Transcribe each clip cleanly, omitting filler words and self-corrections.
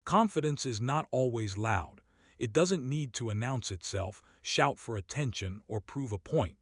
Confidence is not always loud. It doesn't need to announce itself, shout for attention, or prove a point.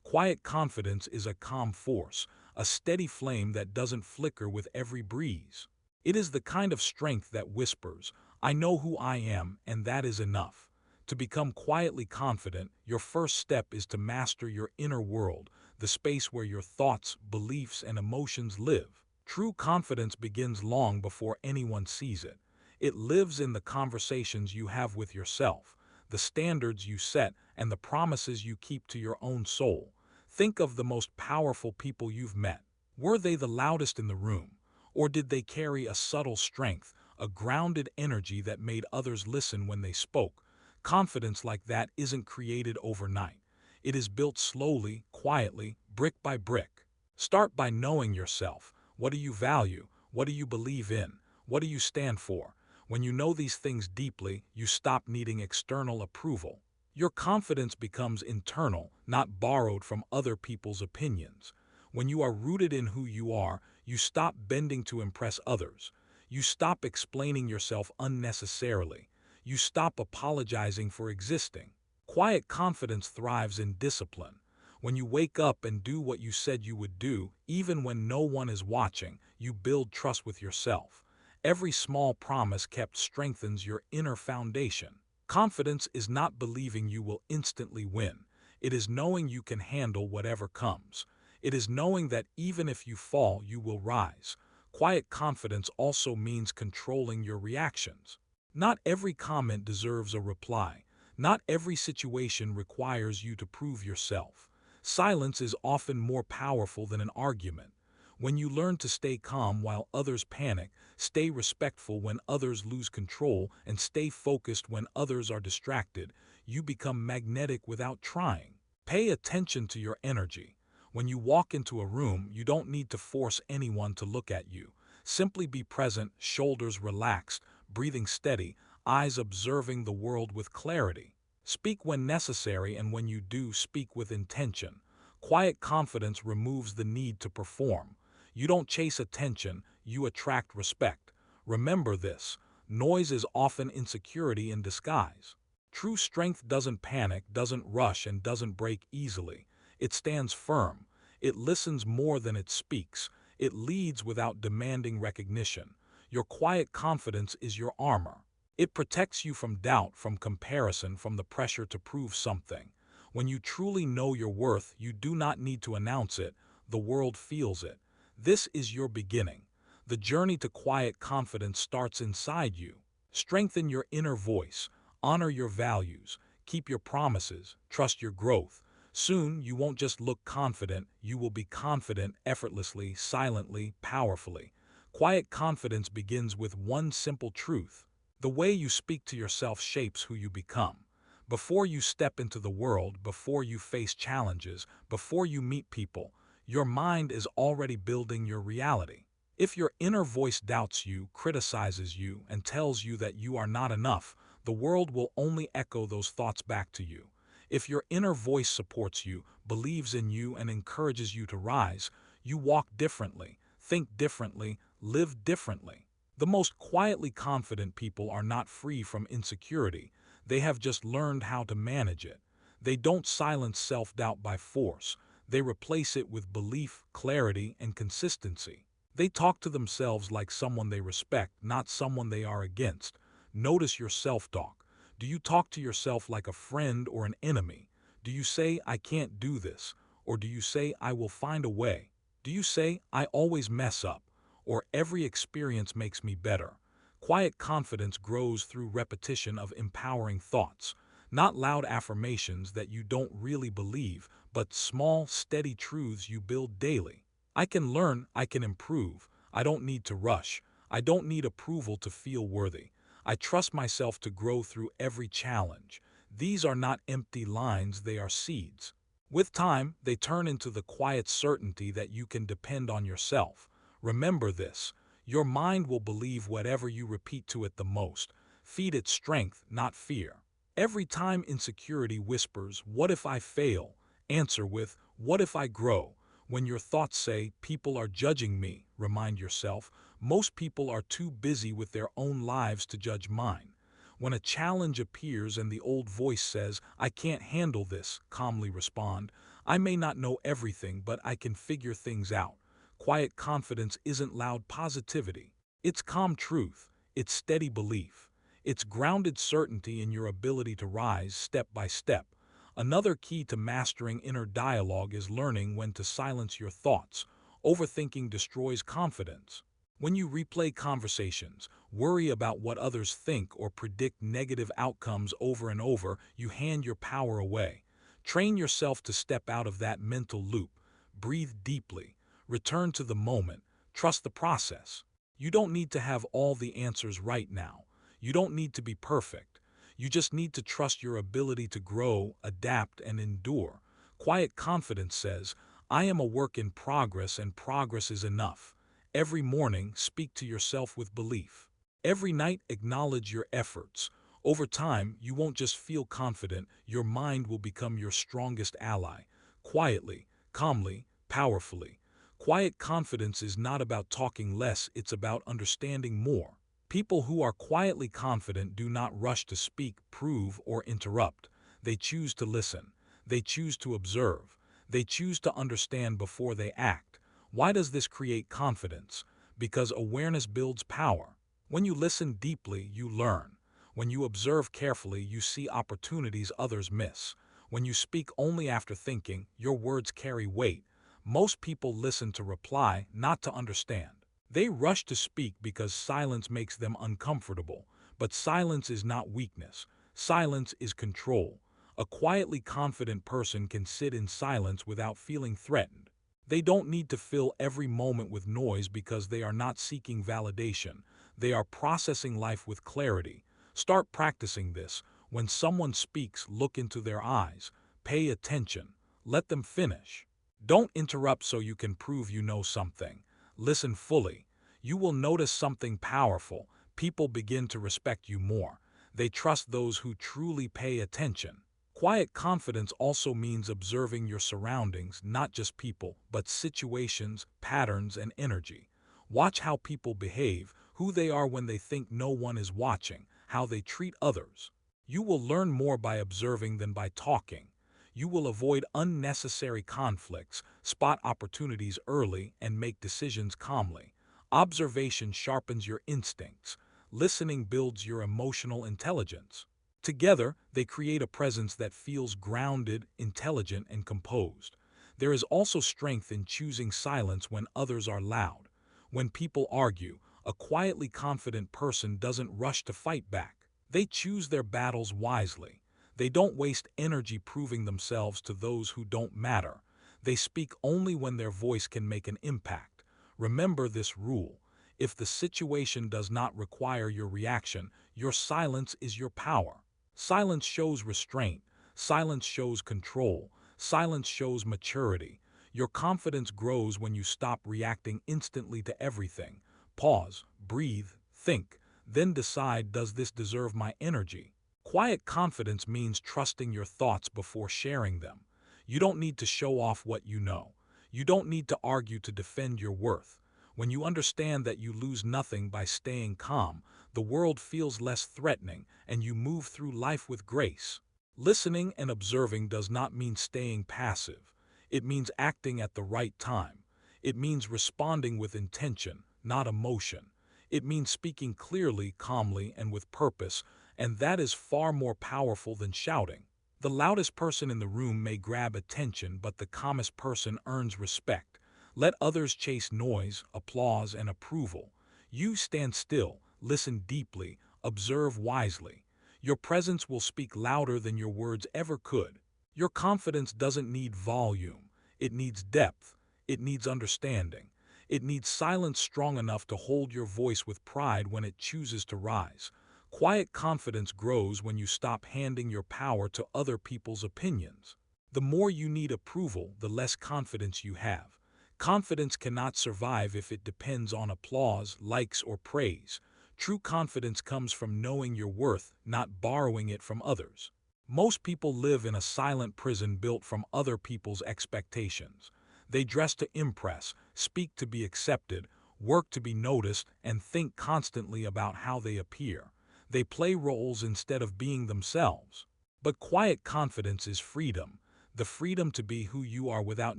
Quiet confidence is a calm force, a steady flame that doesn't flicker with every breeze. It is the kind of strength that whispers, "I know who I am, and that is enough." To become quietly confident, your first step is to master your inner world, the space where your thoughts, beliefs, and emotions live. True confidence begins long before anyone sees it. It lives in the conversations you have with yourself, the standards you set, and the promises you keep to your own soul. Think of the most powerful people you've met. Were they the loudest in the room? Or did they carry a subtle strength, a grounded energy that made others listen when they spoke? Confidence like that isn't created overnight. It is built slowly, quietly, brick by brick. Start by knowing yourself. What do you value? What do you believe in? What do you stand for? When you know these things deeply, you stop needing external approval. Your confidence becomes internal, not borrowed from other people's opinions. When you are rooted in who you are, you stop bending to impress others. You stop explaining yourself unnecessarily. You stop apologizing for existing. Quiet confidence thrives in discipline. When you wake up and do what you said you would do, even when no one is watching, you build trust with yourself. Every small promise kept strengthens your inner foundation. Confidence is not believing you will instantly win. It is knowing you can handle whatever comes. It is knowing that even if you fall, you will rise. Quiet confidence also means controlling your reactions. Not every comment deserves a reply. Not every situation requires you to prove yourself. Silence is often more powerful than an argument. When you learn to stay calm while others panic, stay respectful when others lose control, and stay focused when others are distracted, you become magnetic without trying. Pay attention to your energy. When you walk into a room, you don't need to force anyone to look at you. Simply be present, shoulders relaxed, breathing steady, eyes observing the world with clarity. Speak when necessary, and when you do, speak with intention. Quiet confidence removes the need to perform. You don't chase attention, you attract respect. Remember this: noise is often insecurity in disguise. True strength doesn't panic, doesn't rush, and doesn't break easily. It stands firm. It listens more than it speaks. It leads without demanding recognition. Your quiet confidence is your armor. It protects you from doubt, from comparison, from the pressure to prove something. When you truly know your worth, you do not need to announce it. The world feels it. This is your beginning. The journey to quiet confidence starts inside you. Strengthen your inner voice. Honor your values. Keep your promises. Trust your growth. Soon, you won't just look confident, you will be confident effortlessly, silently, powerfully. Quiet confidence begins with one simple truth: the way you speak to yourself shapes who you become. Before you step into the world, before you face challenges, before you meet people, your mind is already building your reality. If your inner voice doubts you, criticizes you, and tells you that you are not enough, the world will only echo those thoughts back to you. If your inner voice supports you, believes in you, and encourages you to rise, you walk differently, think differently, live differently. The most quietly confident people are not free from insecurity. They have just learned how to manage it. They don't silence self-doubt by force. They replace it with belief, clarity, and consistency. They talk to themselves like someone they respect, not someone they are against. Notice your self-talk. Do you talk to yourself like a friend or an enemy? Do you say, "I can't do this"? Or do you say, "I will find a way"? Do you say, "I always mess up"? Or "Every experience makes me better"? Quiet confidence grows through repetition of empowering thoughts, not loud affirmations that you don't really believe, but small, steady truths you build daily. I can learn, I can improve, I don't need to rush, I don't need approval to feel worthy. I trust myself to grow through every challenge. These are not empty lines, they are seeds. With time, they turn into the quiet certainty that you can depend on yourself. Remember this: your mind will believe whatever you repeat to it the most. Feed it strength, not fear. Every time insecurity whispers, "What if I fail?" answer with, "What if I grow?" When your thoughts say, "People are judging me," remind yourself, Most people are too busy with their own lives to judge mine. When a challenge appears and the old voice says, "I can't handle this," calmly respond, "I may not know everything, but I can figure things out." Quiet confidence isn't loud positivity. It's calm truth. It's steady belief. It's grounded certainty in your ability to rise step by step. Another key to mastering inner dialogue is learning when to silence your thoughts. Overthinking destroys confidence. When you replay conversations, worry about what others think, or predict negative outcomes over and over, you hand your power away. Train yourself to step out of that mental loop. Breathe deeply. Return to the moment. Trust the process. You don't need to have all the answers right now. You don't need to be perfect. You just need to trust your ability to grow, adapt, and endure. Quiet confidence says, "I am a work in progress, and progress is enough." Every morning, speak to yourself with belief. Every night, acknowledge your efforts. Over time, you won't just feel confident, your mind will become your strongest ally. Quietly, calmly, powerfully. Quiet confidence is not about talking less, it's about understanding more. People who are quietly confident do not rush to speak, prove, or interrupt. They choose to listen. They choose to observe. They choose to understand before they act. Why does this create confidence? Because awareness builds power. When you listen deeply, you learn. When you observe carefully, you see opportunities others miss. When you speak only after thinking, your words carry weight. Most people listen to reply, not to understand. They rush to speak because silence makes them uncomfortable. But silence is not weakness. Silence is control. A quietly confident person can sit in silence without feeling threatened. They don't need to fill every moment with noise because they are not seeking validation. They are processing life with clarity. Start practicing this. When someone speaks, look into their eyes. Pay attention. Let them finish. Don't interrupt so you can prove you know something. Listen fully. You will notice something powerful. People begin to respect you more. They trust those who truly pay attention. Quiet confidence also means observing your surroundings, not just people, but situations, patterns, and energy. Watch how people behave, who they are when they think no one is watching, how they treat others. You will learn more by observing than by talking. You will avoid unnecessary conflicts, spot opportunities early, and make decisions calmly. Observation sharpens your instincts. Listening builds your emotional intelligence. Together, they create a presence that feels grounded, intelligent, and composed. There is also strength in choosing silence when others are loud. When people argue, a quietly confident person doesn't rush to fight back. They choose their battles wisely. They don't waste energy proving themselves to those who don't matter. They speak only when their voice can make an impact. Remember this rule. If the situation does not require your reaction, your silence is your power. Silence shows restraint. Silence shows control. Silence shows maturity. Your confidence grows when you stop reacting instantly to everything. Pause, breathe, think, then decide, does this deserve my energy? Quiet confidence means trusting your thoughts before sharing them. You don't need to show off what you know. You don't need to argue to defend your worth. When you understand that you lose nothing by staying calm, the world feels less threatening and you move through life with grace. Listening and observing does not mean staying passive. It means acting at the right time. It means responding with intention, not emotion. It means speaking clearly, calmly, and with purpose, and that is far more powerful than shouting. The loudest person in the room may grab attention, but the calmest person earns respect. Let others chase noise, applause, and approval. You stand still, listen deeply, observe wisely. Your presence will speak louder than your words ever could. Your confidence doesn't need volume. It needs depth. It needs understanding. It needs silence strong enough to hold your voice with pride when it chooses to rise. Quiet confidence grows when you stop handing your power to other people's opinions. The more you need approval, the less confidence you have. Confidence cannot survive if it depends on applause, likes, or praise. True confidence comes from knowing your worth, not borrowing it from others. Most people live in a silent prison built from other people's expectations. They dress to impress, speak to be accepted, work to be noticed, and think constantly about how they appear. They play roles instead of being themselves. But quiet confidence is freedom, the freedom to be who you are without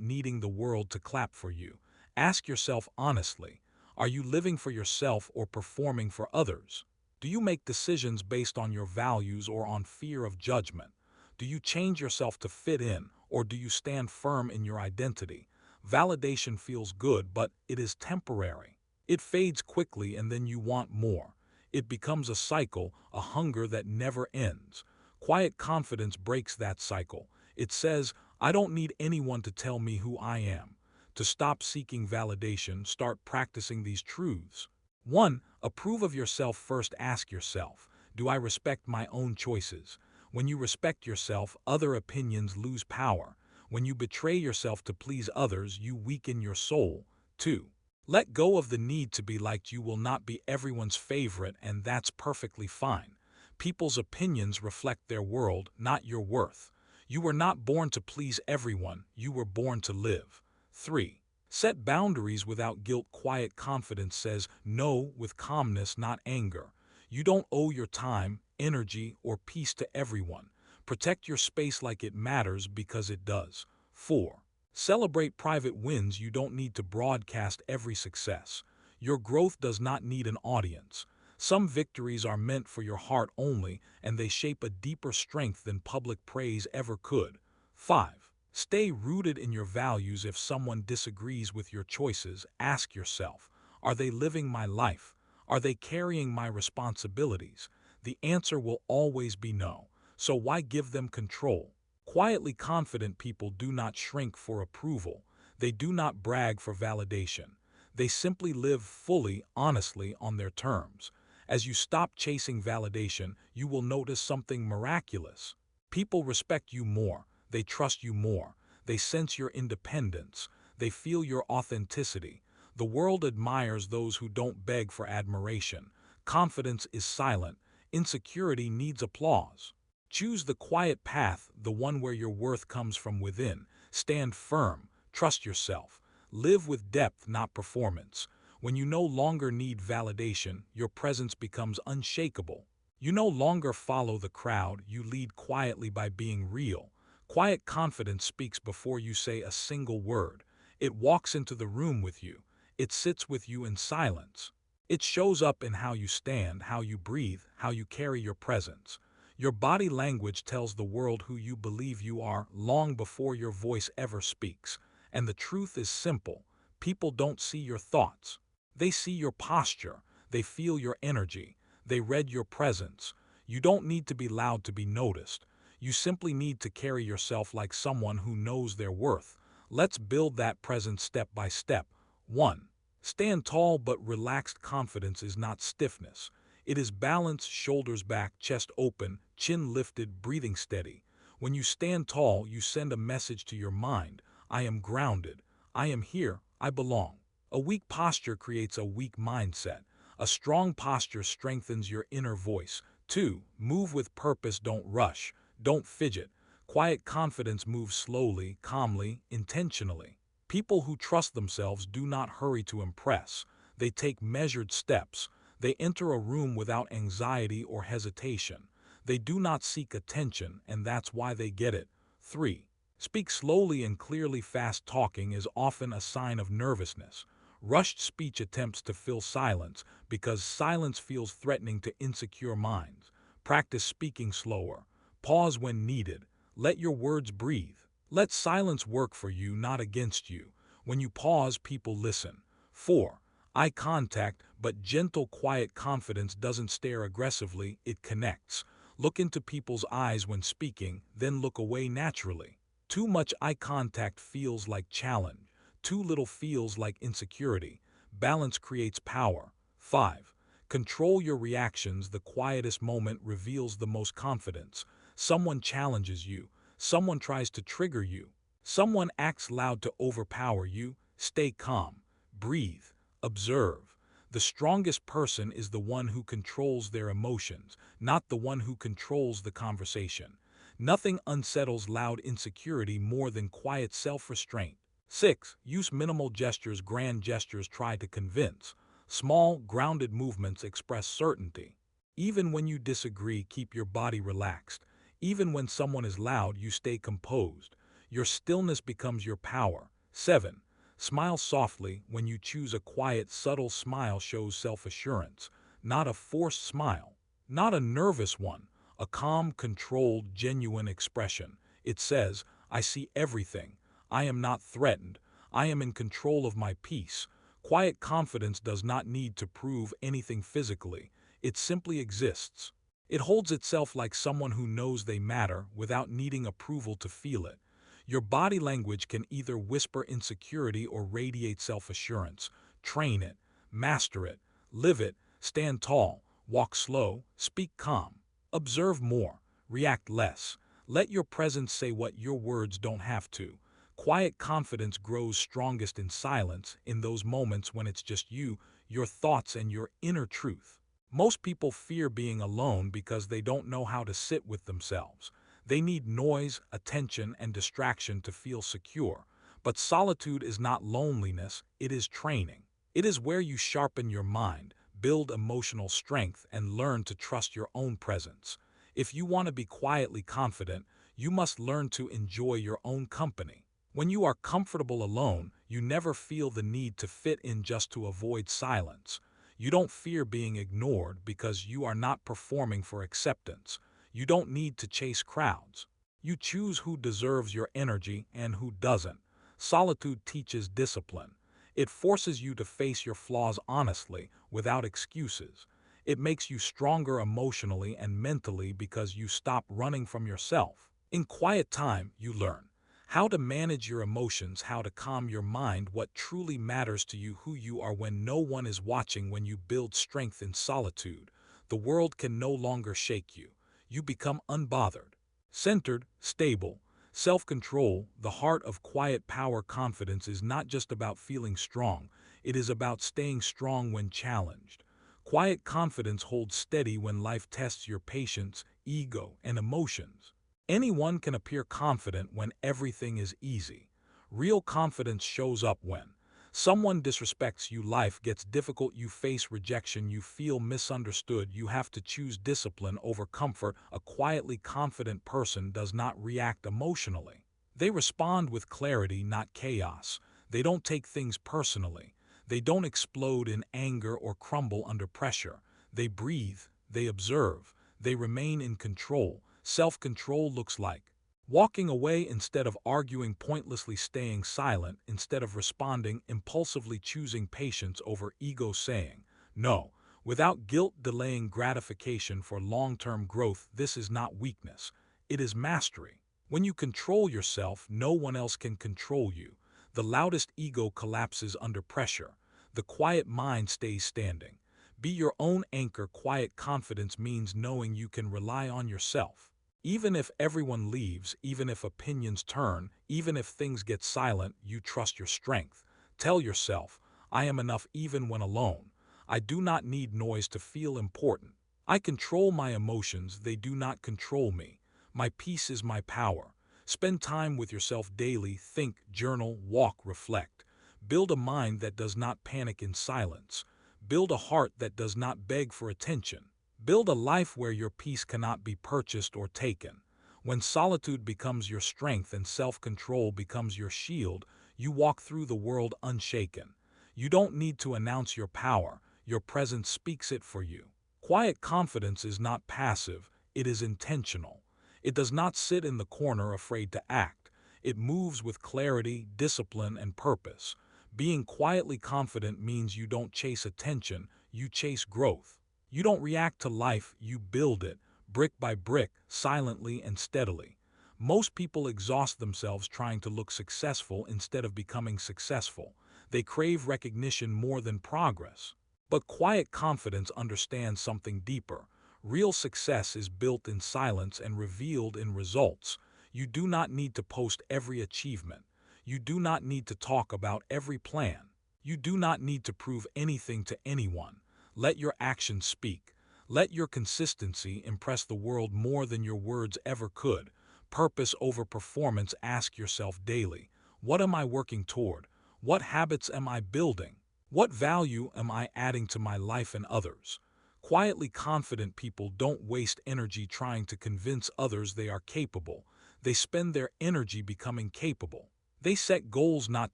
needing the world to clap for you. Ask yourself honestly, are you living for yourself or performing for others? Do you make decisions based on your values or on fear of judgment? Do you change yourself to fit in, or do you stand firm in your identity? Validation feels good, but it is temporary. It fades quickly and then you want more. It becomes a cycle, a hunger that never ends. Quiet confidence breaks that cycle. It says, I don't need anyone to tell me who I am. To stop seeking validation, start practicing these truths. 1. Approve of yourself. First, ask yourself, do I respect my own choices? When you respect yourself, other opinions lose power. When you betray yourself to please others, you weaken your soul. 2. Let go of the need to be liked. You will not be everyone's favorite, and that's perfectly fine. People's opinions reflect their world, not your worth. You were not born to please everyone, you were born to live. 3. Set boundaries without guilt. Quiet confidence says no with calmness, not anger. You don't owe your time, energy, or peace to everyone. Protect your space like it matters, because it does. 4. Celebrate private wins. You don't need to broadcast every success. Your growth does not need an audience. Some victories are meant for your heart only, and they shape a deeper strength than public praise ever could. 5. Stay rooted in your values. If someone disagrees with your choices, ask yourself, are they living my life? Are they carrying my responsibilities? The answer will always be no, so why give them control? Quietly confident people do not shrink for approval. They do not brag for validation. They simply live fully, honestly, on their terms. As you stop chasing validation, you will notice something miraculous. People respect you more, they trust you more, they sense your independence, they feel your authenticity. The world admires those who don't beg for admiration. Confidence is silent, insecurity needs applause. Choose the quiet path, the one where your worth comes from within. Stand firm, trust yourself, live with depth, not performance. When you no longer need validation, your presence becomes unshakable. You no longer follow the crowd, you lead quietly by being real. Quiet confidence speaks before you say a single word. It walks into the room with you. It sits with you in silence. It shows up in how you stand, how you breathe, how you carry your presence. Your body language tells the world who you believe you are long before your voice ever speaks. And the truth is simple. People don't see your thoughts. They see your posture. They feel your energy. They read your presence. You don't need to be loud to be noticed. You simply need to carry yourself like someone who knows their worth. Let's build that presence step by step. 1. Stand tall, but relaxed. Confidence is not stiffness. It is balance, shoulders back, chest open, chin lifted, breathing steady. When you stand tall, you send a message to your mind. I am grounded. I am here. I belong. A weak posture creates a weak mindset. A strong posture strengthens your inner voice. 2. Move with purpose. Don't rush. Don't fidget. Quiet confidence moves slowly, calmly, intentionally. People who trust themselves do not hurry to impress. They take measured steps. They enter a room without anxiety or hesitation. They do not seek attention, and that's why they get it. 3. Speak slowly and clearly. Fast talking is often a sign of nervousness. Rushed speech attempts to fill silence because silence feels threatening to insecure minds. Practice speaking slower. Pause when needed. Let your words breathe. Let silence work for you, not against you. When you pause, people listen. 4. Eye contact, but gentle, quiet confidence doesn't stare aggressively, it connects. Look into people's eyes when speaking, then look away naturally. Too much eye contact feels like challenge. Too little feels like insecurity. Balance creates power. 5. Control your reactions. The quietest moment reveals the most confidence. Someone challenges you. Someone tries to trigger you. Someone acts loud to overpower you. Stay calm. Breathe. Observe. The strongest person is the one who controls their emotions, not the one who controls the conversation. Nothing unsettles loud insecurity more than quiet self-restraint. 6. Use minimal gestures. Grand gestures try to convince. Small, grounded movements express certainty. Even when you disagree, keep your body relaxed. Even when someone is loud, you stay composed. Your stillness becomes your power. 7. Smile softly. When you choose a quiet, subtle smile shows self-assurance, not a forced smile, not a nervous one, a calm, controlled, genuine expression. It says, I see everything. I am not threatened. I am in control of my peace. Quiet confidence does not need to prove anything physically. It simply exists. It holds itself like someone who knows they matter without needing approval to feel it. Your body language can either whisper insecurity or radiate self-assurance. Train it, master it, live it, stand tall, walk slow, speak calm. Observe more, react less. Let your presence say what your words don't have to. Quiet confidence grows strongest in silence, in those moments when it's just you, your thoughts, and your inner truth. Most people fear being alone because they don't know how to sit with themselves. They need noise, attention, and distraction to feel secure. But solitude is not loneliness, it is training. It is where you sharpen your mind, build emotional strength, and learn to trust your own presence. If you want to be quietly confident, you must learn to enjoy your own company. When you are comfortable alone, you never feel the need to fit in just to avoid silence. You don't fear being ignored because you are not performing for acceptance. You don't need to chase crowds. You choose who deserves your energy and who doesn't. Solitude teaches discipline. It forces you to face your flaws honestly, without excuses. It makes you stronger emotionally and mentally because you stop running from yourself. In quiet time, you learn how to manage your emotions, how to calm your mind, what truly matters to you, who you are when no one is watching. When you build strength in solitude, the world can no longer shake you. You become unbothered, centered, stable. Self-control, the heart of quiet power. Confidence is not just about feeling strong, it is about staying strong when challenged. Quiet confidence holds steady when life tests your patience, ego, and emotions. Anyone can appear confident when everything is easy. Real confidence shows up when someone disrespects you, life gets difficult, you face rejection, you feel misunderstood, you have to choose discipline over comfort. A quietly confident person does not react emotionally. They respond with clarity, not chaos. They don't take things personally. They don't explode in anger or crumble under pressure. They breathe, they observe, they remain in control. Self-control looks like walking away instead of arguing, pointlessly staying silent instead of responding, impulsively choosing patience over ego, saying no without guilt, delaying gratification for long-term growth. This is not weakness, it is mastery. When you control yourself, no one else can control you. The loudest ego collapses under pressure. The quiet mind stays standing. Be your own anchor. Quiet confidence means knowing you can rely on yourself. Even if everyone leaves, even if opinions turn, even if things get silent, you trust your strength. Tell yourself, I am enough even when alone. I do not need noise to feel important. I control my emotions, they do not control me. My peace is my power. Spend time with yourself daily. Think, journal, walk, reflect. Build a mind that does not panic in silence. Build a heart that does not beg for attention. Build a life where your peace cannot be purchased or taken. When solitude becomes your strength and self-control becomes your shield, you walk through the world unshaken. You don't need to announce your power, your presence speaks it for you. Quiet confidence is not passive, it is intentional. It does not sit in the corner afraid to act. It moves with clarity, discipline, and purpose. Being quietly confident means you don't chase attention, you chase growth. You don't react to life, you build it, brick by brick, silently and steadily. Most people exhaust themselves trying to look successful instead of becoming successful. They crave recognition more than progress. But quiet confidence understands something deeper. Real success is built in silence and revealed in results. You do not need to post every achievement. You do not need to talk about every plan. You do not need to prove anything to anyone. Let your actions speak. Let your consistency impress the world more than your words ever could. Purpose over performance. Ask yourself daily, What am I working toward? What habits am I building? What value am I adding to my life and others? Quietly confident people don't waste energy trying to convince others they are capable. They spend their energy becoming capable. They set goals not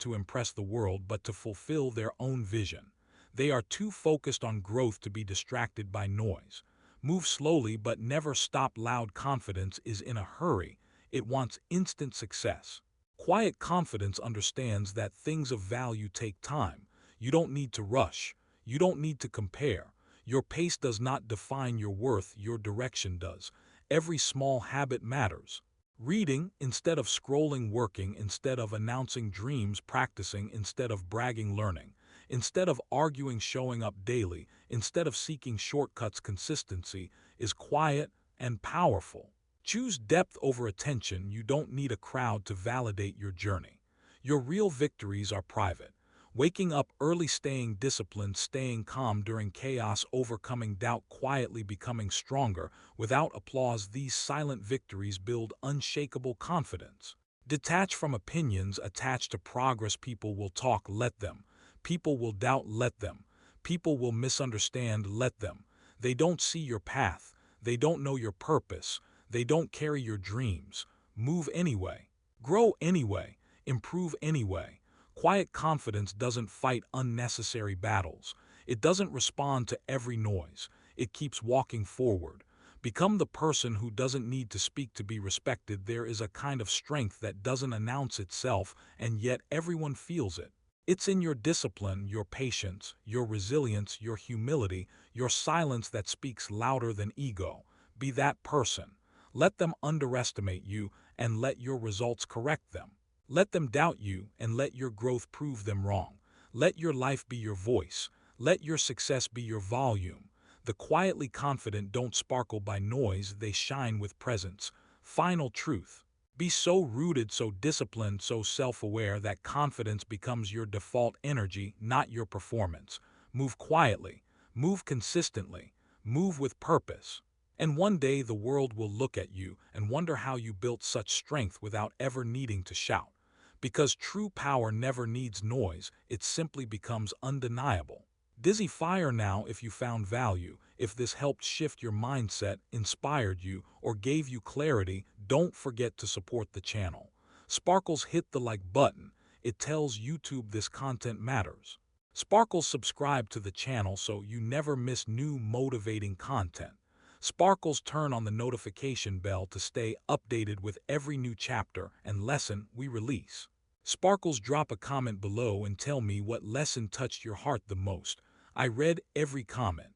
to impress the world but to fulfill their own vision. They are too focused on growth to be distracted by noise. Move slowly but never stop. Loud confidence is in a hurry. It wants instant success. Quiet confidence understands that things of value take time. You don't need to rush. You don't need to compare. Your pace does not define your worth, your direction does. Every small habit matters. Reading instead of scrolling, working instead of announcing, dreams, practicing instead of bragging, learning instead of arguing, showing up daily instead of seeking shortcuts. Consistency is quiet and powerful. Choose depth over attention. You don't need a crowd to validate your journey. Your real victories are private. Waking up early, staying disciplined, staying calm during chaos, overcoming doubt, quietly becoming stronger without applause. These silent victories build unshakable confidence. Detach from opinions attached to progress. People will talk, let them. People will doubt, let them. People will misunderstand, let them. They don't see your path. They don't know your purpose. They don't carry your dreams. Move anyway. Grow anyway. Improve anyway. Quiet confidence doesn't fight unnecessary battles. It doesn't respond to every noise. It keeps walking forward. Become the person who doesn't need to speak to be respected. There is a kind of strength that doesn't announce itself, and yet everyone feels it. It's in your discipline, your patience, your resilience, your humility, your silence that speaks louder than ego. Be that person. Let them underestimate you, and let your results correct them. Let them doubt you, and let your growth prove them wrong. Let your life be your voice. Let your success be your volume. The quietly confident don't sparkle by noise, they shine with presence. Final truth. Be so rooted, so disciplined, so self-aware that confidence becomes your default energy, not your performance. Move quietly. Move consistently. Move with purpose. And one day the world will look at you and wonder how you built such strength without ever needing to shout. Because true power never needs noise, it simply becomes undeniable. Dizzy, fire now if you found value. If this helped shift your mindset, inspired you, or gave you clarity, don't forget to support the channel. Sparkles, hit the like button. It tells YouTube this content matters. Sparkles, subscribe to the channel so you never miss new motivating content. Sparkles, turn on the notification bell to stay updated with every new chapter and lesson we release. Sparkles, drop a comment below and tell me what lesson touched your heart the most. I read every comment.